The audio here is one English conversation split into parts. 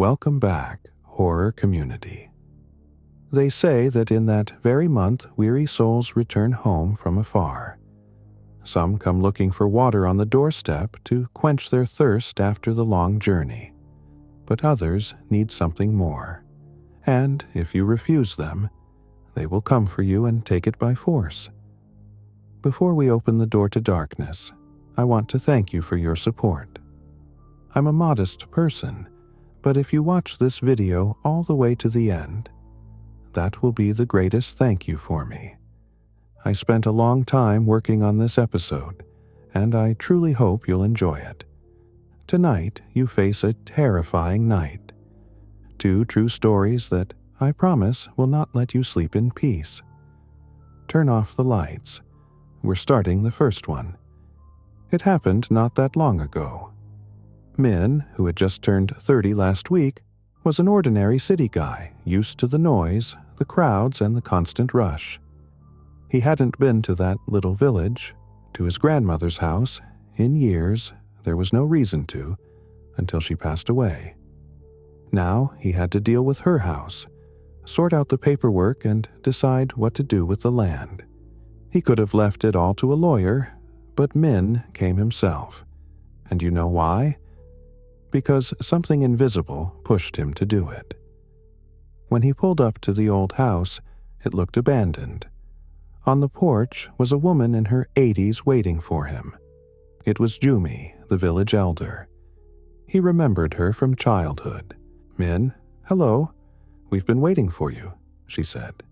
Welcome back, horror community. They say that in that very month weary souls return home from afar. Some come looking for water on the doorstep to quench their thirst after the long journey, but others need something more, and if you refuse them, they will come for you and take it by force. Before we open the door to darkness, I want to thank you for your support. I'm a modest person, but if you watch this video all the way to the end, that will be the greatest thank you for me. I spent a long time working on this episode, and I truly hope you'll enjoy it. Tonight, you face a terrifying night. 2 true stories that I promise will not let you sleep in peace. Turn off the lights. We're starting the first one. It happened not that long ago. Min, who had just turned 30 last week, was an ordinary city guy, used to the noise, the crowds, and the constant rush. He hadn't been to that little village, to his grandmother's house, in years. There was no reason to, until she passed away. Now he had to deal with her house, sort out the paperwork, and decide what to do with the land. He could have left it all to a lawyer, but Min came himself. And you know why? Because something invisible pushed him to do it. When he pulled up to the old house, it looked abandoned. On the porch was a woman in her 80s waiting for him. It was Jumi, the village elder. He remembered her from childhood. "Min, hello. We've been waiting for you," she said.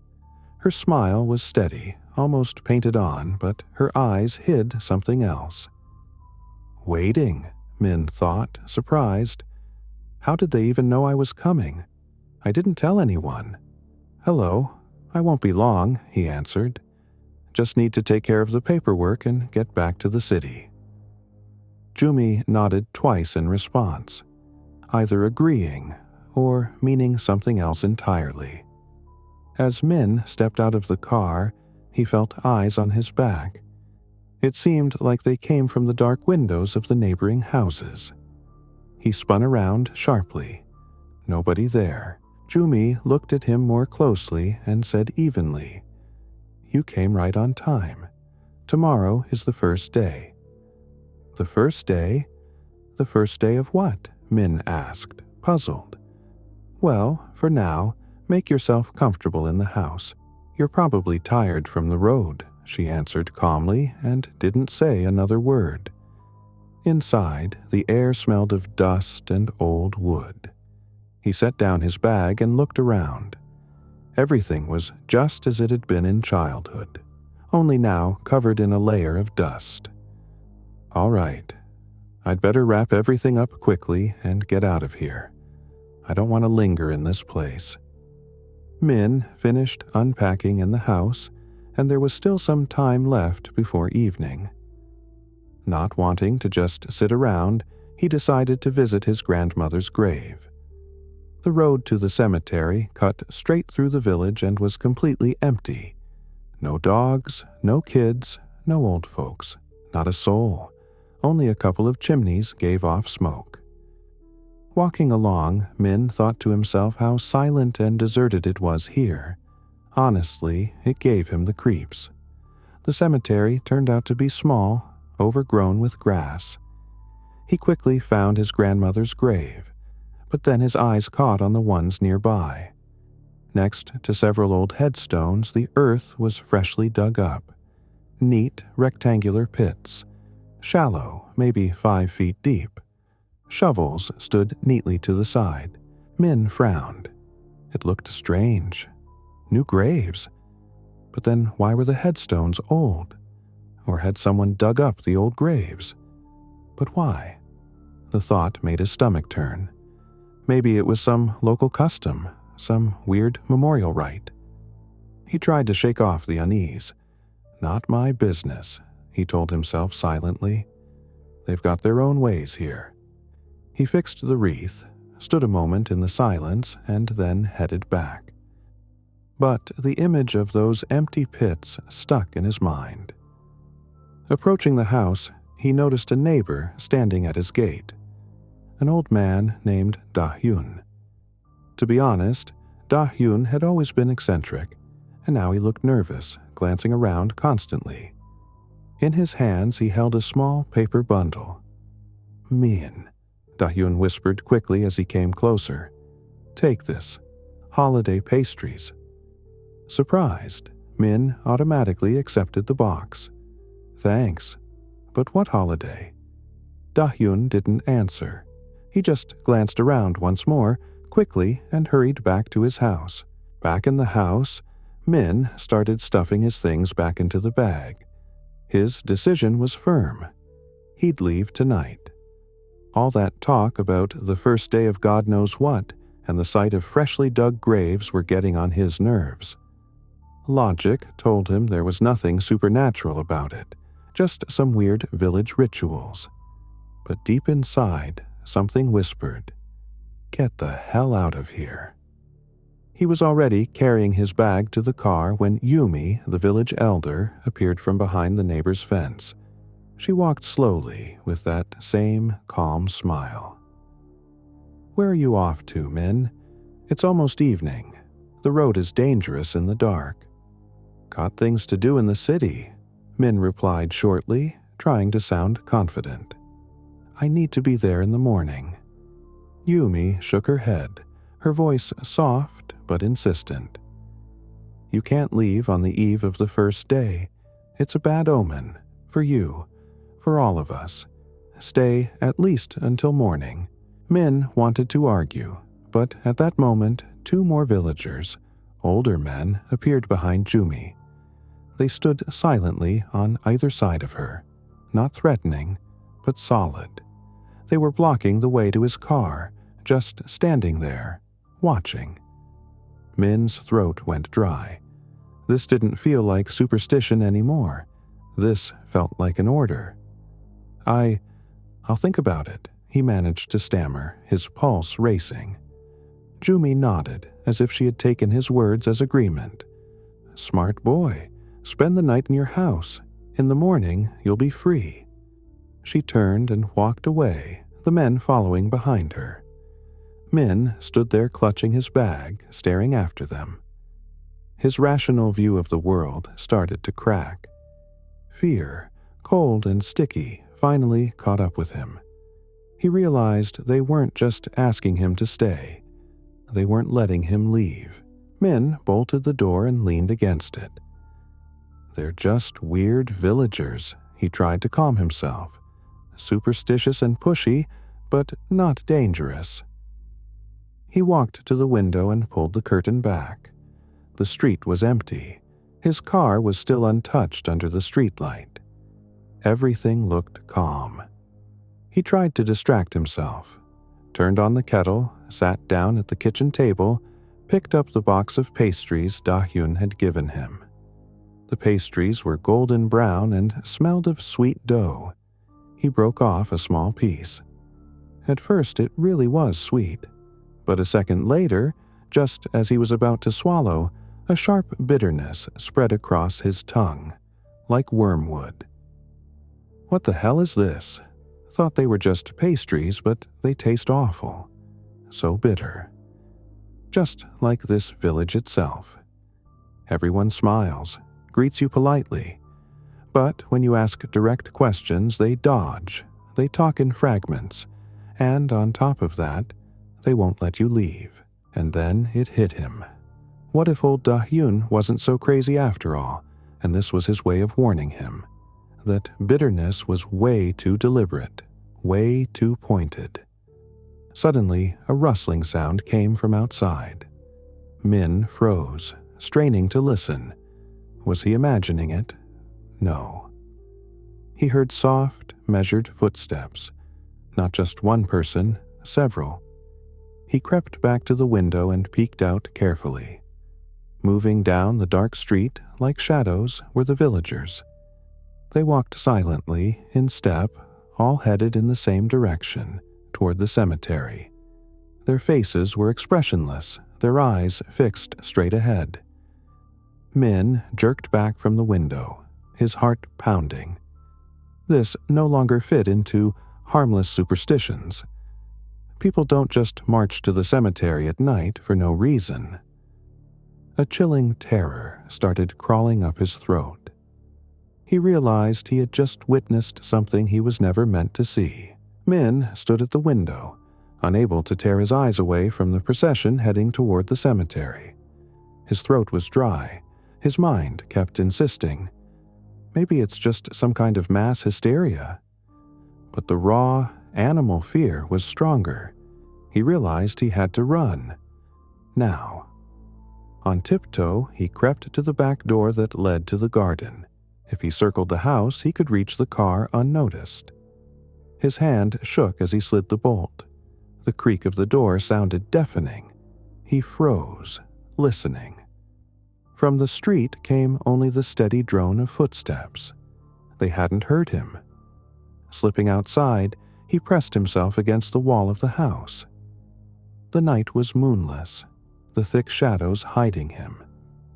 Her smile was steady, almost painted on, but her eyes hid something else. Waiting, Min thought, surprised. How did they even know I was coming? I didn't tell anyone. "Hello, I won't be long," he answered. "Just need to take care of the paperwork and get back to the city." Jumi nodded twice in response, either agreeing or meaning something else entirely. As Min stepped out of the car, he felt eyes on his back. It seemed like they came from the dark windows of the neighboring houses. He spun around sharply. Nobody there. Jumi looked at him more closely and said evenly, "You came right on time. Tomorrow is the first day." "The first day? The first day of what?" Min asked, puzzled. "Well, for now, make yourself comfortable in the house. You're probably tired from the road," she answered calmly and didn't say another word. Inside, the air smelled of dust and old wood. He set down his bag and looked around. Everything was just as it had been in childhood, only now covered in a layer of dust. "All right. I'd better wrap everything up quickly and get out of here. I don't want to linger in this place." Min finished unpacking in the house, and there was still some time left before evening. Not wanting to just sit around, he decided to visit his grandmother's grave. The road to the cemetery cut straight through the village and was completely empty. No dogs, no kids, no old folks, not a soul. Only a couple of chimneys gave off smoke. Walking along, Min thought to himself how silent and deserted it was here. Honestly, it gave him the creeps. The cemetery turned out to be small, overgrown with grass. He quickly found his grandmother's grave, but then his eyes caught on the ones nearby. Next to several old headstones, the earth was freshly dug up. Neat, rectangular pits. Shallow, maybe 5 feet deep. Shovels stood neatly to the side. Min frowned. It looked strange. New graves. But then why were the headstones old? Or had someone dug up the old graves? But why? The thought made his stomach turn. Maybe it was some local custom, some weird memorial rite. He tried to shake off the unease. "Not my business," he told himself silently. "They've got their own ways here." He fixed the wreath, stood a moment in the silence, and then headed back. But the image of those empty pits stuck in his mind. Approaching the house, he noticed a neighbor standing at his gate. An old man named Da-hyun. To be honest, Da-hyun had always been eccentric, and now he looked nervous, glancing around constantly. In his hands he held a small paper bundle. "Min," Da-hyun whispered quickly as he came closer. "Take this. Holiday pastries." Surprised, Min automatically accepted the box. "Thanks. But what holiday?" Da-hyun didn't answer. He just glanced around once more, quickly, and hurried back to his house. Back in the house, Min started stuffing his things back into the bag. His decision was firm. He'd leave tonight. All that talk about the first day of God knows what and the sight of freshly dug graves were getting on his nerves. Logic told him there was nothing supernatural about it, just some weird village rituals. But deep inside, something whispered, "Get the hell out of here." He was already carrying his bag to the car when Yumi, the village elder, appeared from behind the neighbor's fence. She walked slowly with that same calm smile. "Where are you off to, Min? It's almost evening. The road is dangerous in the dark." "Got things to do in the city," Min replied shortly, trying to sound confident. "I need to be there in the morning." Yumi shook her head, her voice soft but insistent. "You can't leave on the eve of the first day. It's a bad omen, for you, for all of us. Stay at least until morning." Min wanted to argue, but at that moment 2 more villagers, older men, appeared behind Yumi. They stood silently on either side of her, not threatening, but solid. They were blocking the way to his car, just standing there, watching. Min's throat went dry. This didn't feel like superstition anymore. This felt like an order. I'll think about it," he managed to stammer, his pulse racing. Yumi nodded, as if she had taken his words as agreement. "Smart boy. Spend the night in your house. In the morning, you'll be free." She turned and walked away, the men following behind her. Min stood there clutching his bag, staring after them. His rational view of the world started to crack. Fear, cold and sticky, finally caught up with him. He realized they weren't just asking him to stay. They weren't letting him leave. Min bolted the door and leaned against it. "They're just weird villagers," he tried to calm himself. "Superstitious and pushy, but not dangerous." He walked to the window and pulled the curtain back. The street was empty. His car was still untouched under the streetlight. Everything looked calm. He tried to distract himself, turned on the kettle, sat down at the kitchen table, picked up the box of pastries Da-hyun had given him. The pastries were golden brown and smelled of sweet dough. He broke off a small piece. At first it really was sweet, but a second later, just as he was about to swallow, a sharp bitterness spread across his tongue, like wormwood. "What the hell is this? Thought they were just pastries, but they taste awful. So bitter. Just like this village itself. Everyone smiles, greets you politely, but when you ask direct questions, they dodge, they talk in fragments, and on top of that, they won't let you leave." And then it hit him. What if old Da-hyun wasn't so crazy after all, and this was his way of warning him? That bitterness was way too deliberate, way too pointed. Suddenly, a rustling sound came from outside. Min froze, straining to listen. Was he imagining it? No. He heard soft, measured footsteps. Not just one person, several. He crept back to the window and peeked out carefully. Moving down the dark street, like shadows, were the villagers. They walked silently, in step, all headed in the same direction, toward the cemetery. Their faces were expressionless, their eyes fixed straight ahead. Min jerked back from the window, his heart pounding. This no longer fit into harmless superstitions. People don't just march to the cemetery at night for no reason. A chilling terror started crawling up his throat. He realized he had just witnessed something he was never meant to see. Min stood at the window, unable to tear his eyes away from the procession heading toward the cemetery. His throat was dry. His mind kept insisting, maybe it's just some kind of mass hysteria. But the raw, animal fear was stronger. He realized he had to run. Now. On tiptoe, he crept to the back door that led to the garden. If he circled the house, he could reach the car unnoticed. His hand shook as he slid the bolt. The creak of the door sounded deafening. He froze, listening. From the street came only the steady drone of footsteps. They hadn't heard him. Slipping outside, he pressed himself against the wall of the house. The night was moonless, the thick shadows hiding him.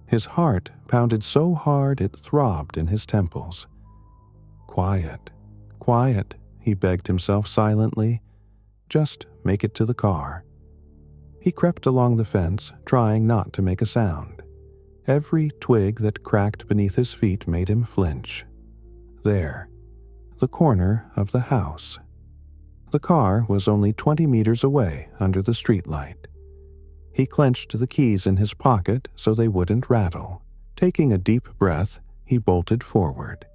His heart pounded so hard it throbbed in his temples. Quiet, quiet, he begged himself silently. Just make it to the car. He crept along the fence, trying not to make a sound. Every twig that cracked beneath his feet made him flinch. There, the corner of the house. The car was only 20 meters away under the streetlight. He clenched the keys in his pocket so they wouldn't rattle. Taking a deep breath, he bolted forward.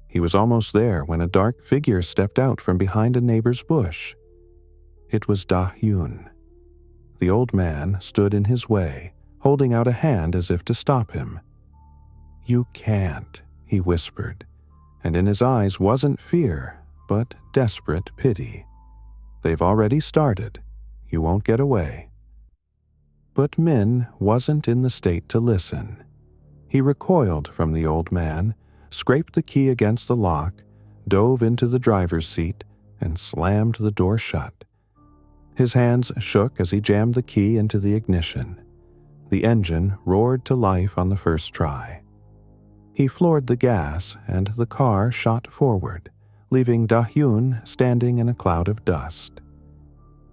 He was almost there when a dark figure stepped out from behind a neighbor's bush. It was Da-Hyun. The old man stood in his way, holding out a hand as if to stop him. "You can't," he whispered, and in his eyes wasn't fear, but desperate pity. "They've already started. You won't get away." But Min wasn't in the state to listen. He recoiled from the old man, scraped the key against the lock, dove into the driver's seat, and slammed the door shut. His hands shook as he jammed the key into the ignition. The engine roared to life on the first try. He floored the gas, and the car shot forward, leaving Da-Hyun standing in a cloud of dust.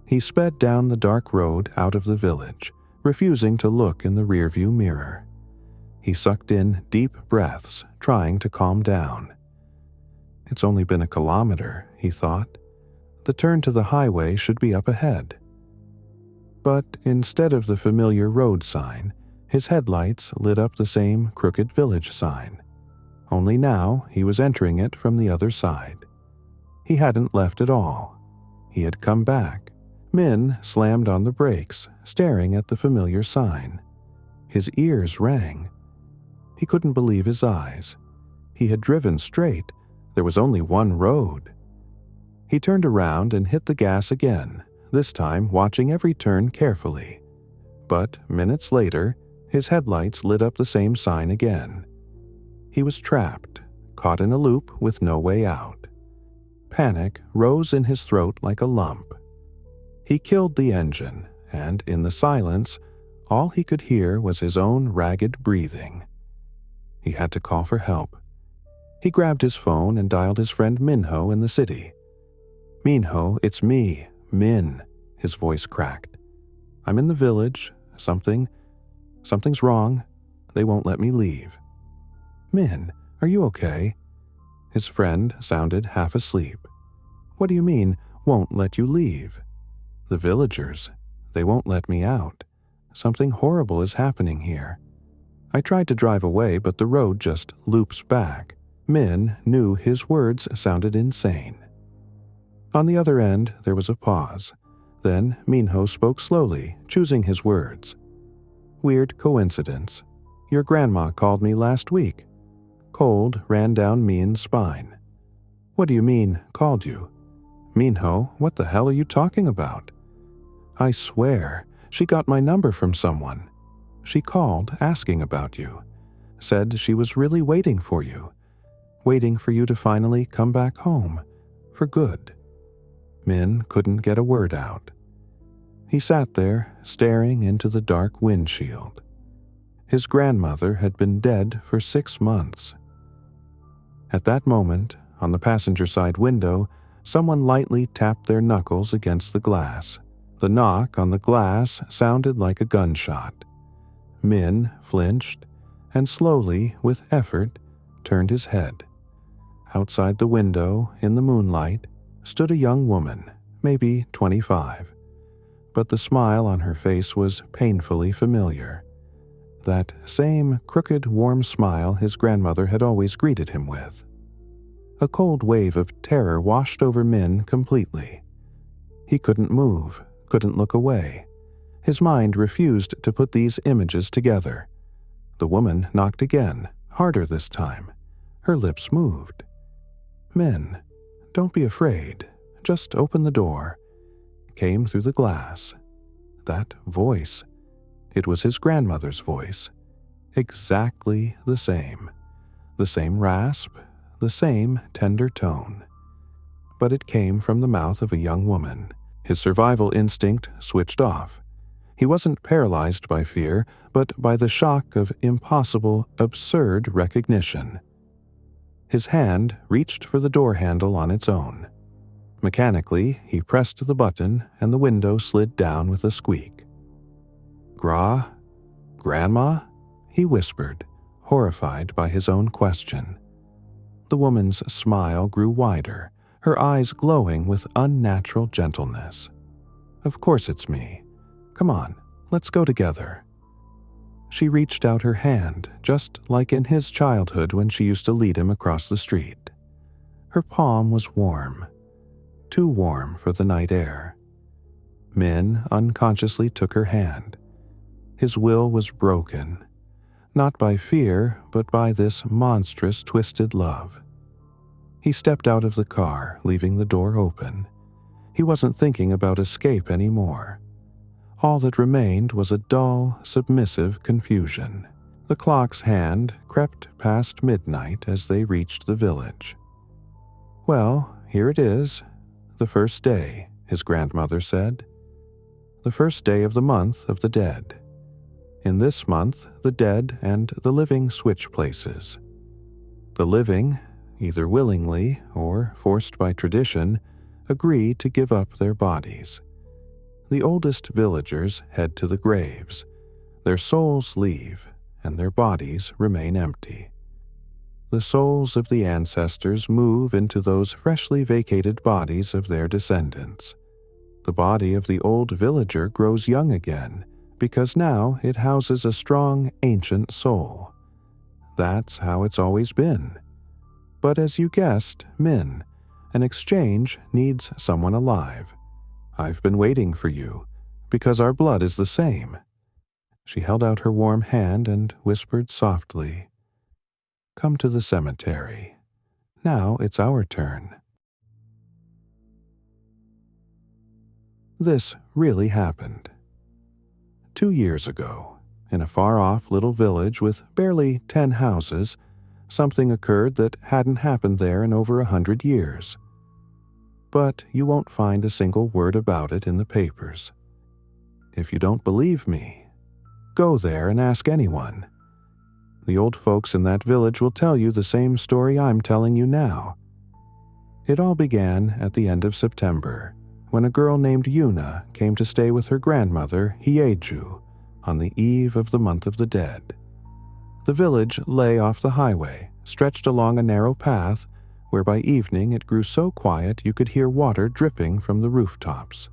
He sped down the dark road out of the village, refusing to look in the rearview mirror. He sucked in deep breaths, trying to calm down. It's only been a kilometer, he thought. The turn to the highway should be up ahead. But instead of the familiar road sign, his headlights lit up the same crooked village sign. Only now he was entering it from the other side. He hadn't left at all. He had come back. Min slammed on the brakes, staring at the familiar sign. His ears rang. He couldn't believe his eyes. He had driven straight. There was only one road. He turned around and hit the gas again, this time watching every turn carefully. But minutes later, his headlights lit up the same sign again. He was trapped, caught in a loop with no way out. Panic rose in his throat like a lump. He killed the engine, and in the silence, all he could hear was his own ragged breathing. He had to call for help. He grabbed his phone and dialed his friend Minho in the city. "Minho, it's me, Min," his voice cracked. "I'm in the village. Something's wrong. They won't let me leave." "Min, are you okay?" His friend sounded half asleep. "What do you mean, won't let you leave?" "The villagers. They won't let me out. Something horrible is happening here. I tried to drive away, but the road just loops back." Min knew his words sounded insane. On the other end, there was a pause. Then Minho spoke slowly, choosing his words. "Weird coincidence. Your grandma called me last week." Cold ran down Min's spine. "What do you mean, called you?" "Minho, what the hell are you talking about?" "I swear, she got my number from someone. She called asking about you. Said she was really waiting for you to finally come back home, for good." Min couldn't get a word out. He sat there, staring into the dark windshield. His grandmother had been dead for 6 months. At that moment, on the passenger side window, someone lightly tapped their knuckles against the glass. The knock on the glass sounded like a gunshot. Min flinched and slowly, with effort, turned his head. Outside the window, in the moonlight, stood a young woman, maybe 25. But the smile on her face was painfully familiar. That same crooked, warm smile his grandmother had always greeted him with. A cold wave of terror washed over Min completely. He couldn't move, couldn't look away. His mind refused to put these images together. The woman knocked again, harder this time. Her lips moved. "Min, don't be afraid. Just open the door," came through the glass. That voice. It was his grandmother's voice. Exactly the same. The same rasp, the same tender tone. But it came from the mouth of a young woman. His survival instinct switched off. He wasn't paralyzed by fear, but by the shock of impossible, absurd recognition. His hand reached for the door handle on its own. Mechanically, he pressed the button and the window slid down with a squeak. Grandma?" he whispered, horrified by his own question. The woman's smile grew wider, her eyes glowing with unnatural gentleness. "Of course it's me. Come on, let's go together." She reached out her hand, just like in his childhood when she used to lead him across the street. Her palm was warm, too warm for the night air. Min unconsciously took her hand. His will was broken, not by fear, but by this monstrous, twisted love. He stepped out of the car, leaving the door open. He wasn't thinking about escape anymore. All that remained was a dull, submissive confusion. The clock's hand crept past midnight as they reached the village. "Well, here it is. The first day," his grandmother said. "The first day of the month of the dead. In this month, the dead and the living switch places. The living, either willingly or forced by tradition, agree to give up their bodies. The oldest villagers head to the graves. Their souls leave, and their bodies remain empty. The souls of the ancestors move into those freshly vacated bodies of their descendants. The body of the old villager grows young again, because now it houses a strong, ancient soul. That's how it's always been. But as you guessed, Min, an exchange needs someone alive. I've been waiting for you, because our blood is the same." She held out her warm hand and whispered softly, "Come to the cemetery. Now it's our turn." This really happened. 2 years ago, in a far-off little village with barely 10 houses, something occurred that hadn't happened there in over 100 years. But you won't find a single word about it in the papers. If you don't believe me, go there and ask anyone. The old folks in that village will tell you the same story I'm telling you now. It all began at the end of September, when a girl named Yuna came to stay with her grandmother, Hyeju, on the eve of the month of the dead. The village lay off the highway, stretched along a narrow path, where by evening it grew so quiet you could hear water dripping from the rooftops.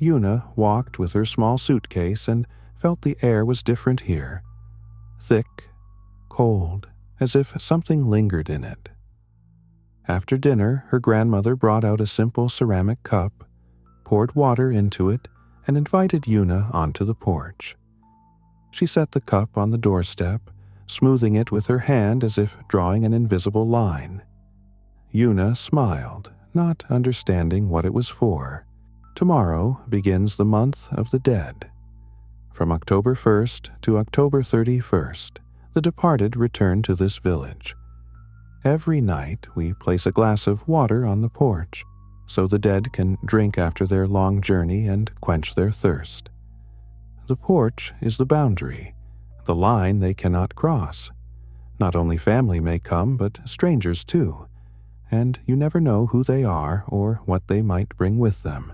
Yuna walked with her small suitcase and felt the air was different here. Thick, cold, as if something lingered in it. After dinner, her grandmother brought out a simple ceramic cup, poured water into it, and invited Yuna onto the porch. She set the cup on the doorstep, smoothing it with her hand as if drawing an invisible line. Yuna smiled, not understanding what it was for. Tomorrow begins the month of the dead. From October 1st to October 31st, the departed return to this village. Every night we place a glass of water on the porch, so the dead can drink after their long journey and quench their thirst. The porch is the boundary, the line they cannot cross. Not only family may come, but strangers too, and you never know who they are or what they might bring with them.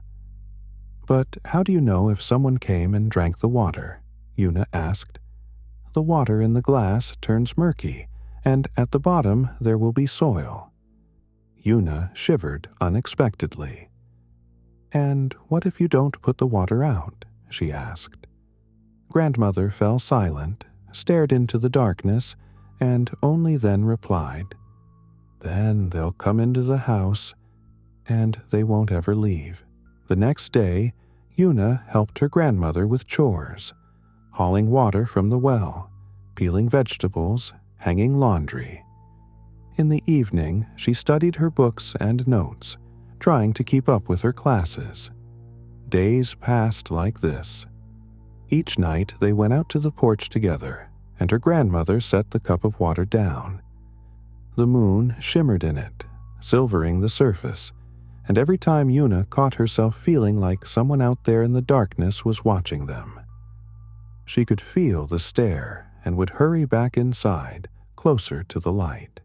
"But how do you know if someone came and drank the water?" Yuna asked. "The water in the glass turns murky, and at the bottom there will be soil." Yuna shivered unexpectedly. "And what if you don't put the water out?" she asked. Grandmother fell silent, stared into the darkness, and only then replied, "Then they'll come into the house, and they won't ever leave." The next day, Yuna helped her grandmother with chores, hauling water from the well, peeling vegetables, hanging laundry. In the evening, she studied her books and notes, trying to keep up with her classes. Days passed like this. Each night they went out to the porch together, and her grandmother set the cup of water down. The moon shimmered in it, silvering the surface, and every time Yuna caught herself feeling like someone out there in the darkness was watching them. She could feel the stare and would hurry back inside, closer to the light.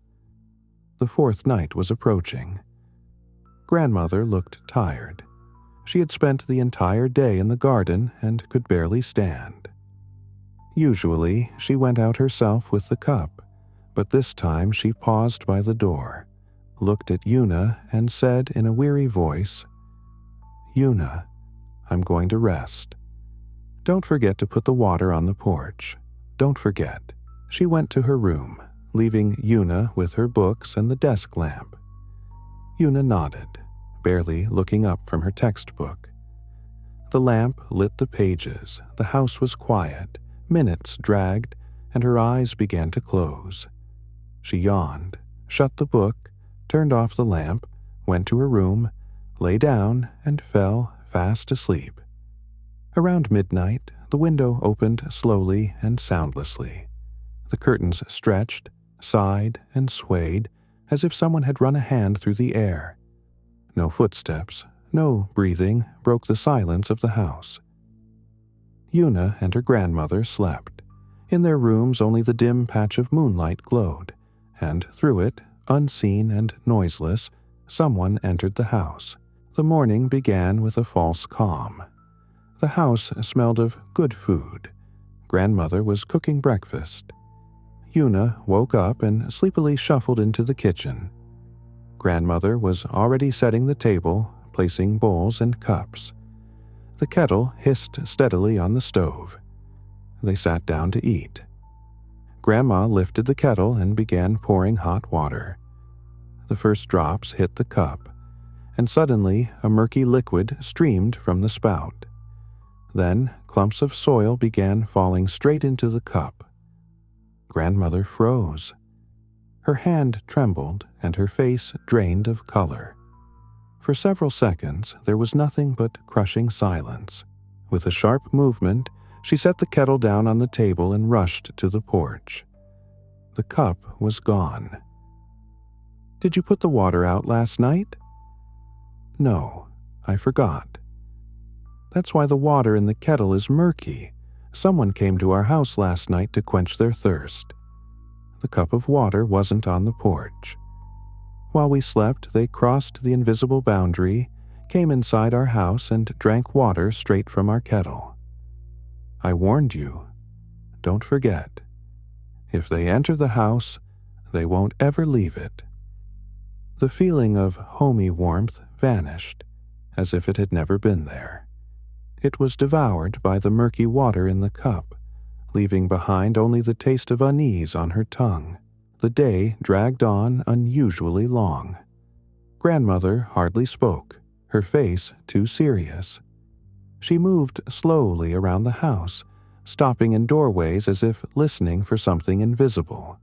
The fourth night was approaching. Grandmother looked tired. She had spent the entire day in the garden and could barely stand. Usually, she went out herself with the cup, but this time she paused by the door, looked at Yuna, and said in a weary voice, "Yuna, I'm going to rest. Don't forget to put the water on the porch. Don't forget." She went to her room, leaving Yuna with her books and the desk lamp. Yuna nodded, barely looking up from her textbook. The lamp lit the pages, the house was quiet, minutes dragged, and her eyes began to close. She yawned, shut the book, turned off the lamp, went to her room, lay down, and fell fast asleep. Around midnight, the window opened slowly and soundlessly. The curtains stretched, sighed, and swayed, as if someone had run a hand through the air. No footsteps, no breathing broke the silence of the house. Yuna and her grandmother slept. In their rooms only the dim patch of moonlight glowed, and through it, unseen and noiseless, someone entered the house. The morning began with a false calm. The house smelled of good food. Grandmother was cooking breakfast. Yuna woke up and sleepily shuffled into the kitchen. Grandmother was already setting the table, placing bowls and cups. The kettle hissed steadily on the stove. They sat down to eat. Grandma lifted the kettle and began pouring hot water. The first drops hit the cup, and suddenly a murky liquid streamed from the spout. Then clumps of soil began falling straight into the cup. Grandmother froze. Her hand trembled and her face drained of color. For several seconds, there was nothing but crushing silence. With a sharp movement, she set the kettle down on the table and rushed to the porch. The cup was gone. "Did you put the water out last night?" "No, I forgot." "That's why the water in the kettle is murky. Someone came to our house last night to quench their thirst." The cup of water wasn't on the porch. While we slept, they crossed the invisible boundary, came inside our house, and drank water straight from our kettle. I warned you. Don't forget. If they enter the house, they won't ever leave it. The feeling of homey warmth vanished, as if it had never been there. It was devoured by the murky water in the cup, leaving behind only the taste of unease on her tongue. The day dragged on unusually long. Grandmother hardly spoke, her face too serious. She moved slowly around the house, stopping in doorways as if listening for something invisible.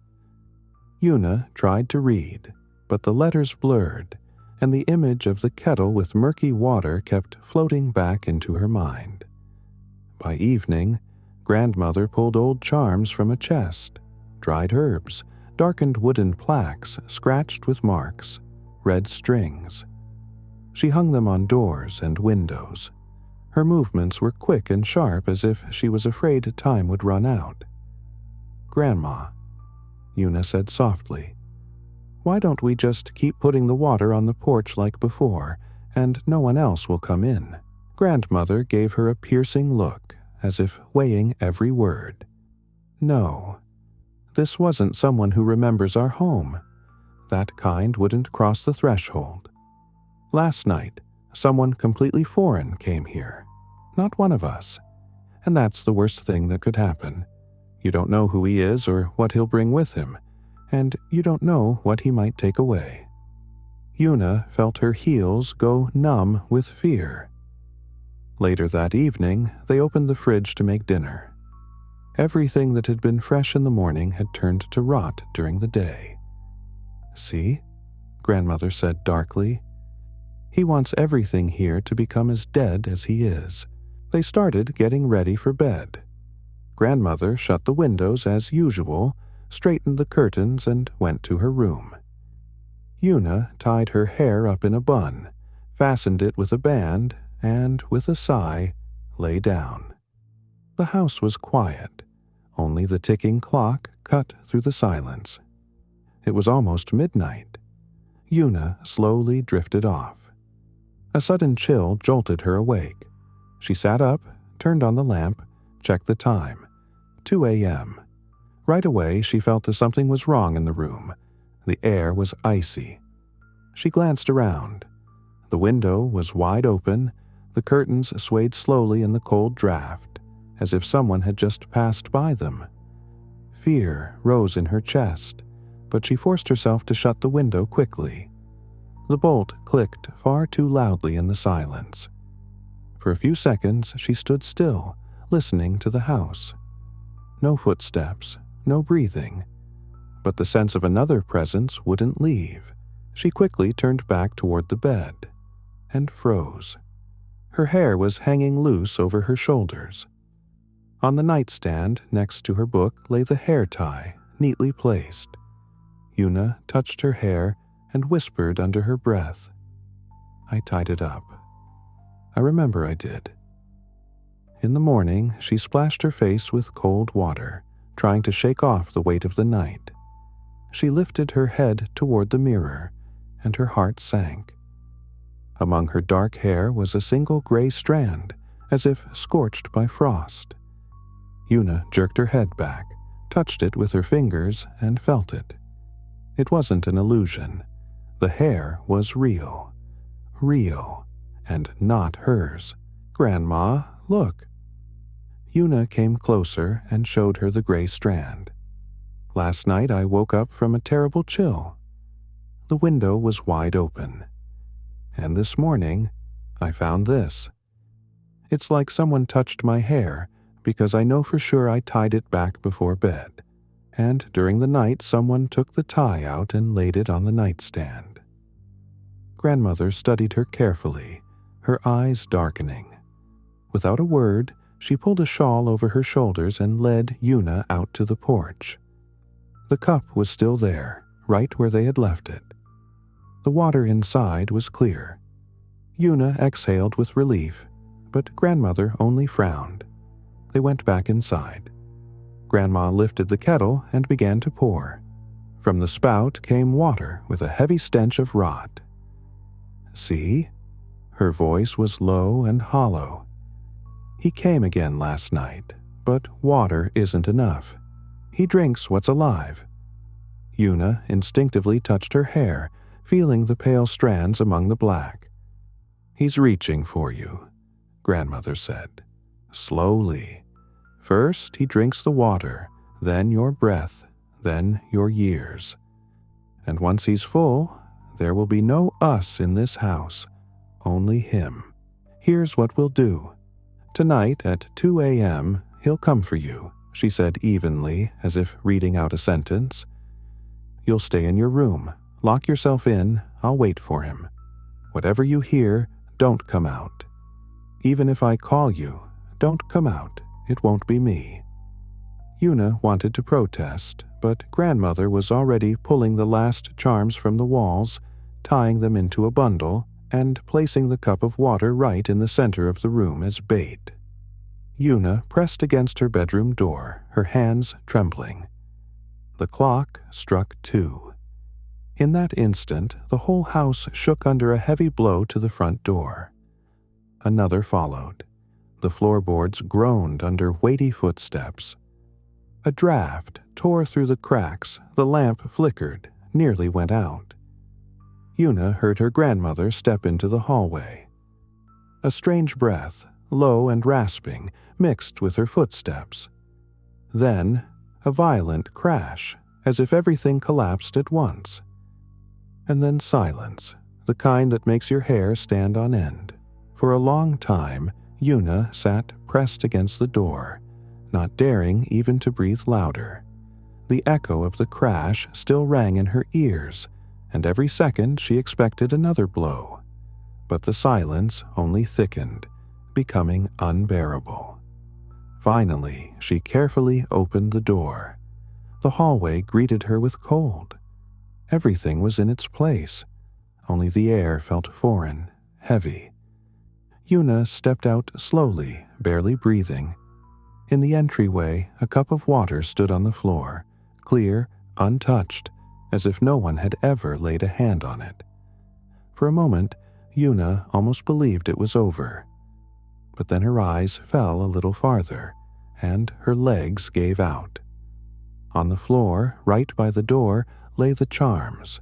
Yuna tried to read, but the letters blurred, and the image of the kettle with murky water kept floating back into her mind. By evening, Grandmother pulled old charms from a chest, dried herbs, darkened wooden plaques scratched with marks, red strings. She hung them on doors and windows. Her movements were quick and sharp, as if she was afraid time would run out. "Grandma," Yuna said softly, "why don't we just keep putting the water on the porch like before, and no one else will come in? Grandmother gave her a piercing look, as if weighing every word. No, this wasn't someone who remembers our home. That kind wouldn't cross the threshold. Last night, someone completely foreign came here. Not one of us. And that's the worst thing that could happen. You don't know who he is or what he'll bring with him, and you don't know what he might take away. Yuna felt her heels go numb with fear. Later that evening, they opened the fridge to make dinner. Everything that had been fresh in the morning had turned to rot during the day. "See?" Grandmother said darkly. "He wants everything here to become as dead as he is." They started getting ready for bed. Grandmother shut the windows as usual, straightened the curtains, and went to her room. Yuna tied her hair up in a bun, fastened it with a band, and, with a sigh, lay down. The house was quiet. Only the ticking clock cut through the silence. It was almost midnight. Yuna slowly drifted off. A sudden chill jolted her awake. She sat up, turned on the lamp, checked the time. 2 a.m. Right away, she felt that something was wrong in the room. The air was icy. She glanced around. The window was wide open. The curtains swayed slowly in the cold draft, as if someone had just passed by them. Fear rose in her chest, but she forced herself to shut the window quickly. The bolt clicked far too loudly in the silence. For a few seconds, she stood still, listening to the house. No footsteps, no breathing. But the sense of another presence wouldn't leave. She quickly turned back toward the bed, and froze. Her hair was hanging loose over her shoulders. On the nightstand next to her book lay the hair tie, neatly placed. Yuna touched her hair and whispered under her breath, "I tied it up. I remember I did." In the morning, she splashed her face with cold water, trying to shake off the weight of the night. She lifted her head toward the mirror, and her heart sank. Among her dark hair was a single gray strand, as if scorched by frost. Yuna jerked her head back, touched it with her fingers, and felt it. It wasn't an illusion. The hair was real. Real, and not hers. "Grandma, look." Yuna came closer and showed her the gray strand. "Last night I woke up from a terrible chill. The window was wide open. And this morning, I found this. It's like someone touched my hair, because I know for sure I tied it back before bed. And during the night, someone took the tie out and laid it on the nightstand." Grandmother studied her carefully, her eyes darkening. Without a word, she pulled a shawl over her shoulders and led Yuna out to the porch. The cup was still there, right where they had left it. The water inside was clear. Yuna exhaled with relief, but Grandmother only frowned. They went back inside. Grandma lifted the kettle and began to pour. From the spout came water with a heavy stench of rot. "See?" Her voice was low and hollow. "He came again last night, but water isn't enough. He drinks what's alive." Yuna instinctively touched her hair, feeling the pale strands among the black. "He's reaching for you," Grandmother said. "Slowly. First, he drinks the water, then your breath, then your years. And once he's full, there will be no us in this house, only him. Here's what we'll do. Tonight at 2 a.m., he'll come for you," she said evenly, as if reading out a sentence. "You'll stay in your room. Lock yourself in. I'll wait for him. Whatever you hear, don't come out. Even if I call you, don't come out. It won't be me." Yuna wanted to protest, but Grandmother was already pulling the last charms from the walls, tying them into a bundle, and placing the cup of water right in the center of the room as bait. Yuna pressed against her bedroom door, her hands trembling. The clock struck 2. In that instant, the whole house shook under a heavy blow to the front door. another followed. The floorboards groaned under weighty footsteps. A draft tore through the cracks, the lamp flickered, nearly went out. Una heard her grandmother step into the hallway. A strange breath, low and rasping, mixed with her footsteps. Then, a violent crash, as if everything collapsed at once. And then silence, the kind that makes your hair stand on end. For a long time, Una sat pressed against the door, not daring even to breathe louder. The echo of the crash still rang in her ears, and every second she expected another blow. But the silence only thickened, becoming unbearable. Finally, she carefully opened the door. The hallway greeted her with cold. Everything was in its place, only the air felt foreign, heavy. Una stepped out slowly, barely breathing. In the entryway, a cup of water stood on the floor, clear, untouched, as if no one had ever laid a hand on it. For a moment, Una almost believed it was over. But then her eyes fell a little farther, and her legs gave out. On the floor, right by the door, lay the charms,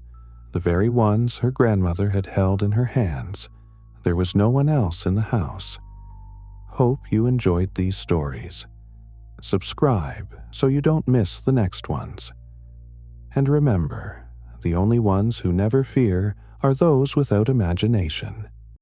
the very ones her grandmother had held in her hands. There was no one else in the house. Hope you enjoyed these stories. Subscribe so you don't miss the next ones. And remember, the only ones who never fear are those without imagination.